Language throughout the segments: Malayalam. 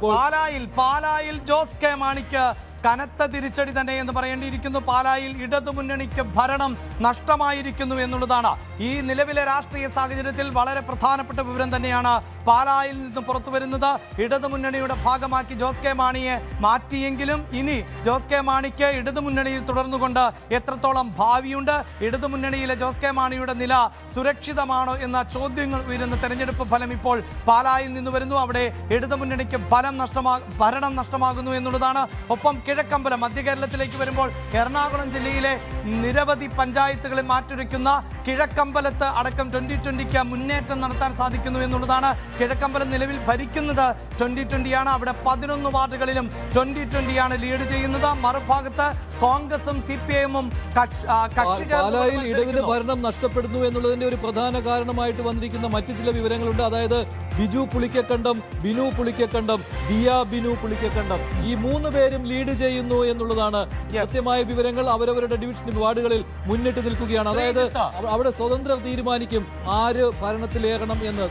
ഇപ്പോൾ പാലായിൽ ജോസ് കെ മാണിക്ക് കനത്ത തിരിച്ചടി തന്നെ എന്ന് പറയേണ്ടിയിരിക്കുന്നു. പാലായിൽ ഇടതുമുന്നണിക്ക് ഭരണം നഷ്ടമായിരിക്കുന്നു എന്നുള്ളതാണ് ഈ നിലവിലെ രാഷ്ട്രീയ സാഹചര്യത്തിൽ വളരെ പ്രധാനപ്പെട്ട വിവരം തന്നെയാണ് പാലായിൽ നിന്ന് പുറത്തു വരുന്നത്. ഇടതുമുന്നണിയുടെ ഭാഗമാക്കി ജോസ് കെ മാണിയെ മാറ്റിയെങ്കിലും ഇനി ജോസ് കെ മാണിക്ക് ഇടതുമുന്നണിയിൽ തുടർന്നുകൊണ്ട് എത്രത്തോളം ഭാവിയുണ്ട്, ഇടതുമുന്നണിയിലെ ജോസ് കെ മാണിയുടെ നില സുരക്ഷിതമാണോ എന്ന ചോദ്യങ്ങൾ ഉയരുന്ന തെരഞ്ഞെടുപ്പ് ഫലം ഇപ്പോൾ പാലായിൽ നിന്ന് വരുന്നു. അവിടെ ഇടതുമുന്നണിക്ക് ഭരണം നഷ്ടമാകുന്നു എന്നുള്ളതാണ്. ഒപ്പം കിഴക്കമ്പലം മധ്യ കേരളത്തിലേക്ക് വരുമ്പോൾ എറണാകുളം ജില്ലയിലെ നിരവധി പഞ്ചായത്തുകളിൽ മാറ്റുരയ്ക്കുന്ന കിഴക്കമ്പലത്ത് അടക്കം 2020 മുന്നേറ്റം നടത്താൻ സാധിക്കുന്നു എന്നുള്ളതാണ്. കിഴക്കമ്പലം നിലവിൽ ഭരിക്കുന്നത് 2020 അവിടെ 11 വാർഡുകളിലും 2020 ലീഡ് ചെയ്യുന്നത്. മറുഭാഗത്ത് കോൺഗ്രസും CPIM-ഉം കക്ഷി ഇടതിന് ഭരണം നഷ്ടപ്പെടുന്നു എന്നുള്ളതിന്റെ ഒരു പ്രധാന കാരണമായിട്ട് വന്നിരിക്കുന്ന മറ്റു ചില വിവരങ്ങളുണ്ട്. അതായത് ബിജു പുളിക്കക്കണ്ടം, ബിനു പുളിക്കക്കണ്ടം, ദിയ ബിനു പുളിക്കക്കണ്ടം ഈ 3 പേരും ലീഡ് ചെയ്യുന്നു എന്നുള്ളതാണ് രഹസ്യമായ വിവരങ്ങൾ. അവരവരുടെ ഡിവിഷൻ വാർഡുകളിൽ മുന്നിട്ട് നിൽക്കുകയാണ്. അതായത് അവിടെ സ്വതന്ത്രം തീരുമാനിക്കും ആര് ഭരണത്തിലേറണം എന്ന്.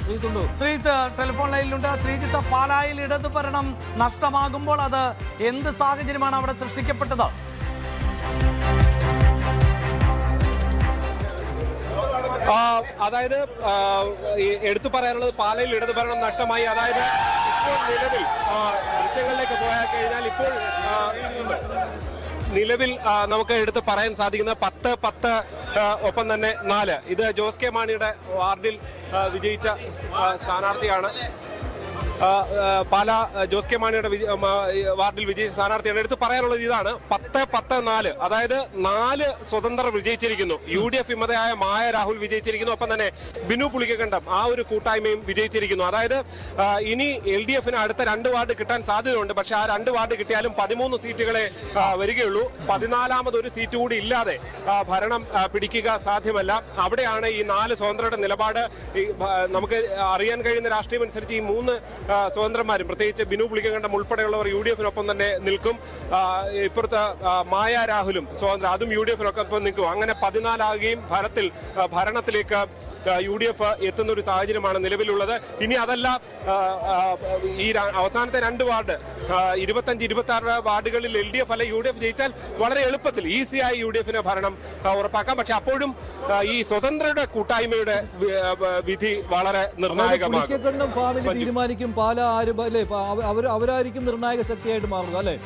ശ്രീജിത്ത് ടെലിഫോൺ ലൈനിലുണ്ട്. ശ്രീജിത്ത്, പാലായിൽ ഇടതു ഭരണം നഷ്ടമാകുമ്പോൾ അത് എന്ത് സാഹചര്യമാണ് അവിടെ സൃഷ്ടിക്കപ്പെട്ടത്? അതായത് എടുത്തു പറയാനുള്ളത് പാലയിൽ ഇടതു ഭരണം നഷ്ടമായി. അതായത് ഇപ്പോൾ നിലവിൽ ദൃശ്യങ്ങളിലേക്ക് പോയാൽ കഴിഞ്ഞാൽ ഇപ്പോൾ നിലവിൽ നമുക്ക് എടുത്ത് പറയാൻ സാധിക്കുന്ന 10 ഒപ്പം തന്നെ 4 ഇത് ജോസ് കെ മാണിയുടെ വാർഡിൽ വിജയിച്ച സ്ഥാനാർത്ഥിയാണ്. പാല ജോസ് കെ മാണിയുടെ വാർഡിൽ വിജയിച്ച സ്ഥാനാർത്ഥിയാണ്. എടുത്ത് പറയാനുള്ളത് ഇതാണ്, 10-10-4 അതായത് 4 സ്വതന്ത്രർ വിജയിച്ചിരിക്കുന്നു. UDF വിമതയായ മായ രാഹുൽ വിജയിച്ചിരിക്കുന്നു. ഒപ്പം തന്നെ ബിനു പുളിക്കക്കണ്ടം ആ ഒരു കൂട്ടായ്മയും വിജയിച്ചിരിക്കുന്നു. അതായത് ഇനി LDF-ന് അടുത്ത 2 വാർഡ് കിട്ടാൻ സാധ്യതയുണ്ട്. പക്ഷെ ആ 2 വാർഡ് കിട്ടിയാലും 13 സീറ്റുകളെ വരികയുള്ളൂ. 14ാമത് ഒരു സീറ്റ് കൂടി ഇല്ലാതെ ഭരണം പിടിക്കുക സാധ്യമല്ല. അവിടെയാണ് ഈ 4 സ്വതന്ത്രരുടെ നിലപാട്. നമുക്ക് അറിയാൻ കഴിയുന്ന രാഷ്ട്രീയം അനുസരിച്ച് ഈ 3 സ്വതന്ത്രന്മാരും പ്രത്യേകിച്ച് ബിനു പുളിക്കക്കണ്ടം ഉൾപ്പെടെയുള്ളവർ UDF-നൊപ്പം തന്നെ നിൽക്കും. ഇപ്പുറത്ത് മായ രാഹുലും സ്വതന്ത്ര അതും UDF-നൊപ്പം നിൽക്കും. അങ്ങനെ 14 ആകുകയും ഭരണത്തിലേക്ക് UDF എത്തുന്ന ഒരു സാഹചര്യമാണ് നിലവിലുള്ളത്. ഇനി അതല്ല, ഈ അവസാനത്തെ 2 വാർഡ് 25-26 വാർഡുകളിൽ LDF അല്ലെ UDF ജയിച്ചാൽ വളരെ എളുപ്പത്തിൽ ഈസിയായി UDF-ന് ഭരണം ഉറപ്പാക്കാം. പക്ഷെ അപ്പോഴും ഈ സ്വതന്ത്രരുടെ കൂട്ടായ്മയുടെ വിധി വളരെ നിർണായകമാകും. തീരുമാനിക്കും പാല ആര് അല്ലേ, അവരായിരിക്കും നിർണായക ശക്തിയായിട്ട് മാറുക അല്ലേ?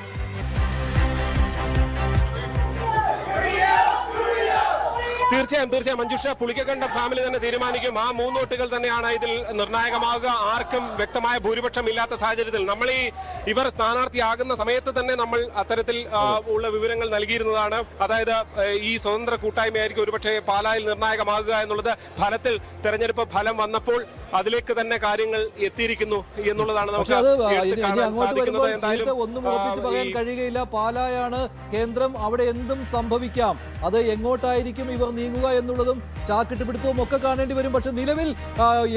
തീർച്ചയായും മഞ്ജുഷ, പുളിക്കക്കണ്ടം ഫാമിലി തന്നെ തീരുമാനിക്കും. ആ 3 വോട്ടുകൾ തന്നെയാണ് ഇതിൽ നിർണായകമാകുക. ആർക്കും വ്യക്തമായ ഭൂരിപക്ഷം ഇല്ലാത്ത സാഹചര്യത്തിൽ നമ്മൾ ഇവർ സ്ഥാനാർത്ഥിയാകുന്ന സമയത്ത് തന്നെ നമ്മൾ അത്തരത്തിൽ ഉള്ള വിവരങ്ങൾ നൽകിയിരുന്നതാണ്. അതായത് ഈ സ്വതന്ത്ര കൂട്ടായ്മയായിരിക്കും ഒരുപക്ഷെ പാലായിൽ നിർണായകമാകുക എന്നുള്ളത്. ഫലത്തിൽ തെരഞ്ഞെടുപ്പ് ഫലം വന്നപ്പോൾ അതിലേക്ക് തന്നെ കാര്യങ്ങൾ എത്തിയിരിക്കുന്നു എന്നുള്ളതാണ് നമുക്ക് കാണാൻ സാധിക്കുന്നത്. എന്തായാലും ഒന്നും ഉറപ്പിച്ച് പറയാൻ കഴിയുകയില്ല. പാലായാണ് കേന്ദ്രം, അവിടെ എന്തും സംഭവിക്കാം. അത് എങ്ങോട്ടായിരിക്കും ഇവർ നീങ്ങുക എന്നുള്ളതും ചാക്കിട്ട് പിടുത്തവും ഒക്കെ കാണേണ്ടി വരും. പക്ഷെ നിലവിൽ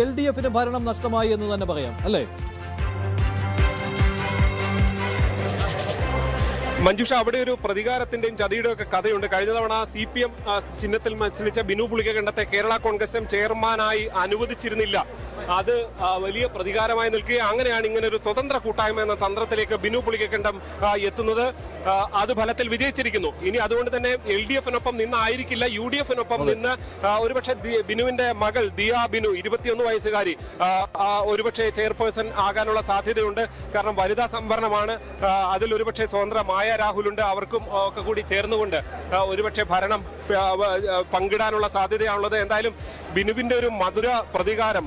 LDF-ന് ഭരണം നഷ്ടമായി എന്ന് തന്നെ പറയാം അല്ലേ? മഞ്ജുഷ, അവിടെ ഒരു പ്രതികാരത്തിന്റെയും ചതിയുടെയും ഒക്കെ കഥയുണ്ട്. കഴിഞ്ഞ തവണ CPM ചിഹ്നത്തിൽ മത്സരിച്ച ബിനു പുളിക്കക്കണ്ടത്തെ കേരള കോൺഗ്രസ് ചെയർമാനായി അനുവദിച്ചിരുന്നില്ല. അത് വലിയ പ്രതികാരമായി നിൽക്കുകയും അങ്ങനെയാണ് ഇങ്ങനെ ഒരു സ്വതന്ത്ര കൂട്ടായ്മ എന്ന തന്ത്രത്തിലേക്ക് ബിനു പുളിക്കക്കണ്ടം എത്തുന്നത്. അത് ഫലത്തിൽ വിജയിച്ചിരിക്കുന്നു. ഇനി അതുകൊണ്ട് തന്നെ LDF-നൊപ്പം നിന്നായിരിക്കില്ല UDF-നൊപ്പം നിന്ന് ഒരുപക്ഷെ ബിനുവിന്റെ മകൾ ദിയ ബിനു 21 വയസ്സുകാരി ഒരുപക്ഷെ ചെയർപേഴ്സൺ ആകാനുള്ള സാധ്യതയുണ്ട്. കാരണം വനിതാ സംവരണമാണ്. അതിൽ ഒരുപക്ഷെ സ്വതന്ത്ര മായ രാഹുലുണ്ട്. അവർക്കും ഒക്കെ കൂടി ചേർന്നുകൊണ്ട് ഒരുപക്ഷെ ഭരണം പങ്കിടാനുള്ള സാധ്യതയാണുള്ളത്. എന്തായാലും ബിനുവിന്റെ ഒരു മധുര പ്രതികാരം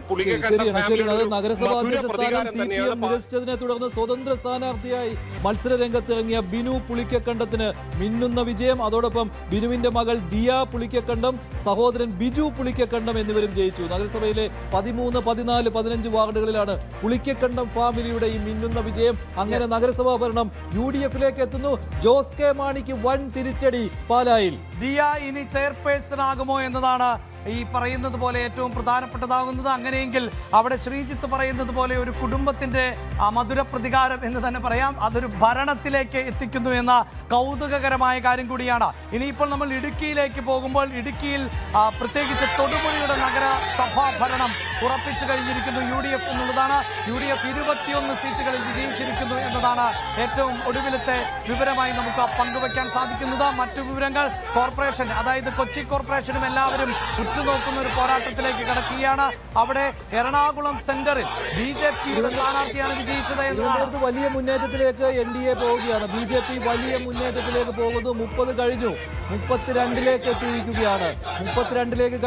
നിരസിച്ചതിനെ തുടർന്ന് സ്വതന്ത്ര സ്ഥാനാർത്ഥിയായി മത്സര രംഗത്തിറങ്ങിയ ബിനു പുളിക്കക്കണ്ടത്തിന് മിന്നുന്ന വിജയം. അതോടൊപ്പം ബിനുവിന്റെ മകൾ ദിയ പുളിക്കക്കണ്ടം, സഹോദരൻ ബിജു പുളിക്കക്കണ്ടം എന്നിവരും ജയിച്ചു. നഗരസഭയിലെ 13, 14, 15 വാർഡുകളിലാണ് പുളിക്കക്കണ്ടം ഫാമിലിയുടെ ഈ മിന്നുന്ന വിജയം. അങ്ങനെ നഗരസഭാ ഭരണം UDF-ലേക്ക് എത്തുന്നു. ജോസ് കെ മാണിക്ക് വൻ തിരിച്ചടി പാലായിൽ. ദിയ ഇനി ചെയർപേഴ്സൺ ആകുമോ എന്നതാണ് ഈ പറയുന്നത് പോലെ ഏറ്റവും പ്രധാനപ്പെട്ടതാകുന്നത്. അങ്ങനെയെങ്കിൽ അവിടെ ശ്രീജിത്ത് പറയുന്നത് പോലെ ഒരു കുടുംബത്തിൻ്റെ മധുര പ്രതികാരം എന്ന് തന്നെ പറയാം. അതൊരു ഭരണത്തിലേക്ക് എത്തിക്കുന്നു എന്ന കൗതുകകരമായ കാര്യം കൂടിയാണ്. ഇനിയിപ്പോൾ നമ്മൾ ഇടുക്കിയിലേക്ക് പോകുമ്പോൾ ഇടുക്കിയിൽ പ്രത്യേകിച്ച് തൊടുപുഴയുടെ നഗരസഭാ ഭരണം ഉറപ്പിച്ചു കഴിഞ്ഞിരിക്കുന്നു UDF എന്നുള്ളതാണ്. UDF 21 സീറ്റുകളിൽ വിജയിച്ചിരിക്കുന്നു എന്നതാണ് ഏറ്റവും ഒടുവിലത്തെ വിവരമായി നമുക്ക് പങ്കുവയ്ക്കാൻ സാധിക്കുന്നത്. മറ്റു വിവരങ്ങൾ കോർപ്പറേഷൻ, അതായത് കൊച്ചി കോർപ്പറേഷനും എല്ലാവരും ഉറ്റുനോക്കുന്ന ഒരു പോരാട്ടത്തിലേക്ക് കടക്കുകയാണ്. അവിടെ എറണാകുളം സെന്ററിൽ BJPയുടെ സ്ഥാനാർത്ഥിയാണ് വിജയിച്ചത് എന്നതാണ്. വലിയ മുന്നേറ്റത്തിലേക്ക് NDA പോവുകയാണ്. BJP വലിയ മുന്നേറ്റത്തിലേക്ക് പോകുന്നു. 30 കഴിഞ്ഞു, 32ലേക്ക് എത്തിയിരിക്കുകയാണ്. 32ലേക്ക്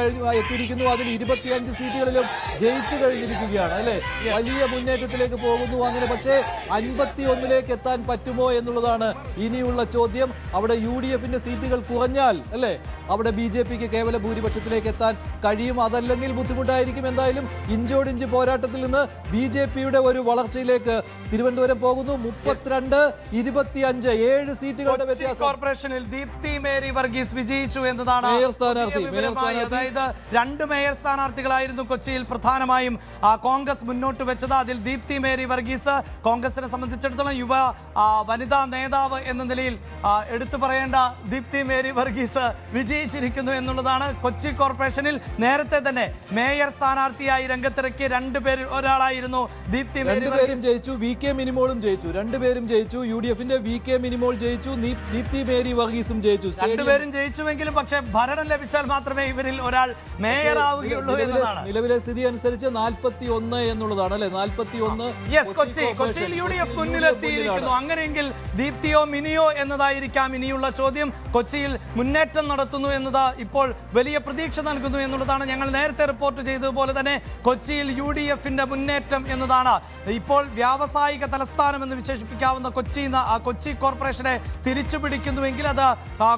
എത്തിയിരിക്കുന്നു. അതിൽ 25 സീറ്റുകളിലും ജയിച്ചു കഴിഞ്ഞിരിക്കുകയാണ് അല്ലെ. വലിയ മുന്നേറ്റത്തിലേക്ക് പോകുന്നു. അങ്ങനെ പക്ഷേ 51ലേക്ക് എത്താൻ പറ്റുമോ എന്നുള്ളതാണ് ഇനിയുള്ള ചോദ്യം. അവിടെ UDFന്റെ സീറ്റുകൾ കുറഞ്ഞാൽ അല്ലെ അവിടെ BJPക്ക് കേവല ഭൂരിപക്ഷത്തിലേക്ക് എത്താൻ കഴിയും. അതല്ലെങ്കിൽ ബുദ്ധിമുട്ടായിരിക്കും. എന്തായാലും ഇഞ്ചോടിഞ്ച് പോരാട്ടത്തിൽ നിന്ന് BJPയുടെ ഒരു വളർച്ചയിലേക്ക് തിരുവനന്തപുരം പോകുന്നു. 32-25 7 സീറ്റുകളുടെ വ്യത്യാസം. കോർപ്പറേഷനിൽ ദീപ്തി മേരി വർഗീസ് വിജയിച്ചു എന്നതാണ് അതായത് 2 മേയർ സ്ഥാനാർത്ഥികളായിരുന്നു കൊച്ചിയിൽ പ്രധാനമായും കോൺഗ്രസ് മുന്നോട്ട് വെച്ചത്. അതിൽ ദീപ്തി മേരി വർഗീസ് കോൺഗ്രസിനെ സംബന്ധിച്ചിടത്തോളം യുവ വനിതാ നേതാവ് എന്ന നിലയിൽ എടുത്തു പറയേണ്ട ദീപ്തി മേരി വർഗീസ് വിജയിച്ചിരിക്കുന്നു എന്നുള്ളതാണ്. കൊച്ചി കോർപ്പറേഷനിൽ നേരത്തെ തന്നെ മേയർ സ്ഥാനാർത്ഥിയായി രംഗത്തിറക്കിയ 2 പേരിൽ ഒരാളായിരുന്നു ദീപ്തി മേരി വർഗീസ്. ജയിച്ചു. VK മിനിമോളും ജയിച്ചു. 2 പേരും ജയിച്ചു. UDFന്റെ VK മിനിമോൾ ജയിച്ചു. ദീപ്തി മേരി വർഗീസും ജയിച്ചു. 2 പേരും ജയിച്ചുവെങ്കിലും പക്ഷേ ഭരണം ലഭിച്ചാൽ മാത്രമേ ഇവരിൽ ഒരാൾ മേയർ ആവുകയുള്ളൂ എന്നതാണ് നിലവിലെ സ്ഥിതി അനുസരിച്ച്. 41 എന്നുള്ളതാണ് അല്ലെ. 41. കൊച്ചിയിൽ UDF മുന്നിലെത്തിയിരിക്കുന്നു. അങ്ങനെയെങ്കിൽ ദീപ്തിയോ മിനിയോ എന്നതായിരിക്കാം ഇനിയുള്ള ചോദ്യം. കൊച്ചിയിൽ മുന്നേറ്റം നടത്തുന്നു എന്നത് ഇപ്പോൾ വലിയ പ്രതീക്ഷ നൽകുന്നു എന്നുള്ളതാണ്. ഞങ്ങൾ നേരത്തെ റിപ്പോർട്ട് ചെയ്തതുപോലെ തന്നെ കൊച്ചിയിൽ UDFന്റെ മുന്നേറ്റം എന്നതാണ്. ഇപ്പോൾ വ്യാവസായിക തലസ്ഥാനം എന്ന് വിശേഷിപ്പിക്കാവുന്ന കൊച്ചി കോർപ്പറേഷനെ തിരിച്ചു പിടിക്കുന്നുവെങ്കിൽ അത്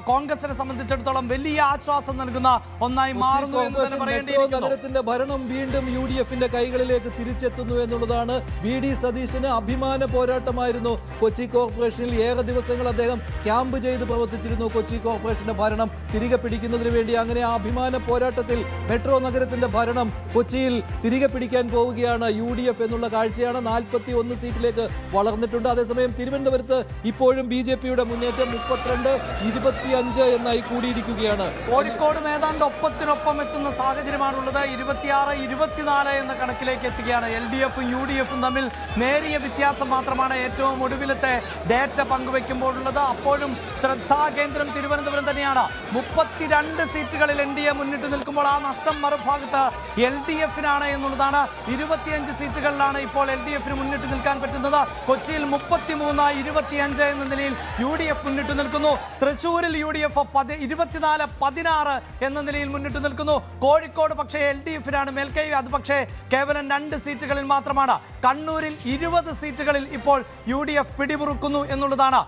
കോൺഗ്രസിനെ സംബന്ധിച്ചിടത്തോളം വലിയ ആശ്വാസം നൽകുന്ന ഒന്നായി മാറുന്നു എന്ന് തന്നെ പറയേണ്ടിയിരിക്കുന്നു. നഗരത്തിന്റെ ഭരണം വീണ്ടും UDFന്റെ കൈകളിലേക്ക് തിരിച്ചെത്തുന്നു എന്നുള്ളതാണ്. VD സതീശന് അഭിമാന പോരാട്ടമായിരുന്നു. കൊച്ചി കോർപ്പറേഷനിൽ ഏറെ ദിവസങ്ങൾ അദ്ദേഹം ക്യാമ്പ് ചെയ്ത് പ്രവർത്തിച്ചിരുന്നു കൊച്ചി കോർപ്പറേഷന്റെ ഭരണം തിരികെ പിടിക്കുന്നതിന് വേണ്ടി. അങ്ങനെ ആ അഭിമാന പോരാട്ടത്തിൽ മെട്രോ നഗരത്തിന്റെ ഭരണം കൊച്ചിയിൽ തിരികെ പിടിക്കാൻ പോവുകയാണ് UDF എന്നുള്ള കാഴ്ചയാണ്. 41 സീറ്റിലേക്ക് വളർന്നിട്ടുണ്ട്. അതേസമയം തിരുവനന്തപുരത്ത് ഇപ്പോഴും BJPയുടെ മുന്നേറ്റം 32-25 എന്നായി കൂടിയിരിക്കുകയാണ്. കോഴിക്കോട് ഏതാണ്ട് ഒപ്പത്തിനൊപ്പം എത്തുന്ന സാഹചര്യമാണുള്ളത്. 26-24 എന്ന കണക്കിലേക്ക് എത്തുകയാണ്. LDFും UDFും തമ്മിൽ നേരിയ വ്യത്യാസം മാത്രമാണ് ഏറ്റവും ഒടുവിലത്തെ ഡേറ്റ പങ്കുവെക്കുമ്പോഴുള്ളത്. അപ്പോഴും ശ്രദ്ധാകേന്ദ്രം തിരുവനന്തപുരം തന്നെയാണ്. 32 സീറ്റുകളിൽ NDA മുന്നിട്ട് നിൽക്കുമ്പോൾ ആ നഷ്ടം മറുഭാഗത്ത് LDFിനാണ് എന്നുള്ളതാണ്. 25 സീറ്റുകളിലാണ് ഇപ്പോൾ LDFന് മുന്നിട്ട് നിൽക്കാൻ പറ്റുന്നത്. കൊച്ചിയിൽ 33-25 എന്ന നിലയിൽ UDF മുന്നിട്ട് നിൽക്കുന്നു. തൃശ്ശൂരിൽ UDF 24-16 എന്ന നിലയിൽ മുന്നിട്ട് നിൽക്കുന്നു. കോഴിക്കോട് പക്ഷേ LDFിനാണ് മേൽക്കൈ. അത് പക്ഷേ കേവലം 2 സീറ്റുകളിൽ മാത്രമാണ്. കണ്ണൂരിൽ 20 സീറ്റുകളിൽ ഇപ്പോൾ UDF പിടിമുറുക്കുന്നു എന്നുള്ളതാണ്.